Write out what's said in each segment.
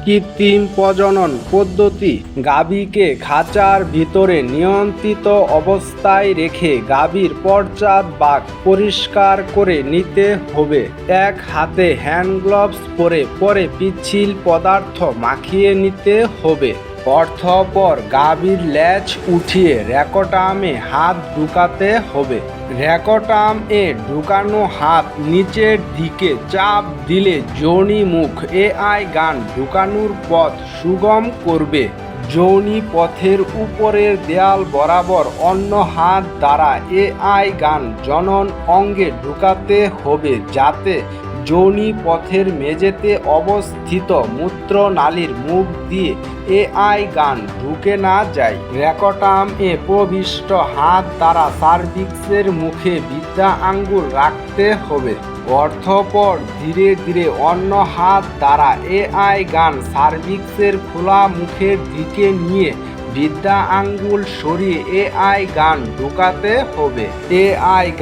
কৃত্রিম প্রজনন পদ্ধতি। গাভীকে খাঁচার ভিতরে নিয়ন্ত্রিত অবস্থায় রেখে গাভীর পশ্চাৎ ভাগ পরিষ্কার করে নিতে হবে। এক হাতে হ্যান্ড গ্লাভস পরে পিচ্ছিল পদার্থ মাখিয়ে নিতে হবে। অতঃপর গাভীর লেজ উঠিয়ে রেকটামে হাত ঢুকাতে হবে। রেকটাম এ ঢুকানো হাত নিচের দিকে চাপ দিলে যোনি মুখ গান ঢুকানোর পথ সুগম করবে। যোনি পথের উপরের দেয়াল বরাবর অন্য হাত দ্বারা গান জনন অঙ্গে ঢুকাতে হবে, যাতে যোনি পথের মেঝেতে অবস্থিত মূত্রনালীর মুখ দিয়ে গান ঢুকে না যায়। রেকটাম এ প্রবিষ্ট হাত দ্বারা সার্ভিক্সের মুখে বৃদ্ধা আঙ্গুল রাখতে হবে। অতঃপর ধীরে ধীরে অন্য হাত দ্বারা গান সার্ভিক্সের খোলা মুখের দিকে নিয়ে বৃদ্ধা আঙ্গুল সরিয়ে গান ঢুকাতে হবে।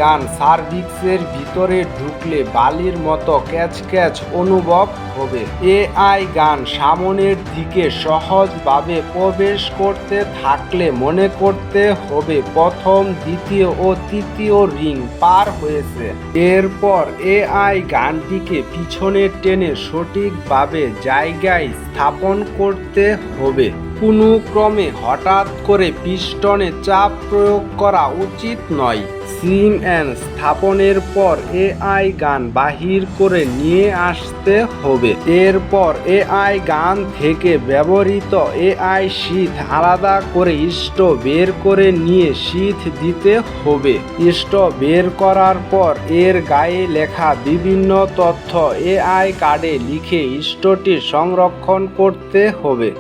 গান সার্ভিক্সের ভিতরে ঢুকলে বালির মতো ক্যাচ ক্যাচ অনুভব হবে। গান সামনের দিকে সহজভাবে প্রবেশ করতে থাকলে মনে করতে হবে প্রথম, দ্বিতীয় ও তৃতীয় রিং পার হয়েছে। এরপর গানটিকে পিছনে টেনে সঠিকভাবে জায়গায় স্থাপন করতে হবে। কোনো ক্রমে হঠাৎ করে পিস্টনে চাপ প্রয়োগ করা উচিত নয়। সিমেন স্থাপনের পর গান বাহির করে নিয়ে আসতে হবে। এরপর গান থেকে ব্যবহৃত শীট আলাদা করে স্টো বের করে নিয়ে শীট দিতে হবে। স্টো বের করার পর এর গায়ে লেখা বিভিন্ন তথ্য কার্ডে লিখে স্টোটি সংরক্ষণ করতে হবে।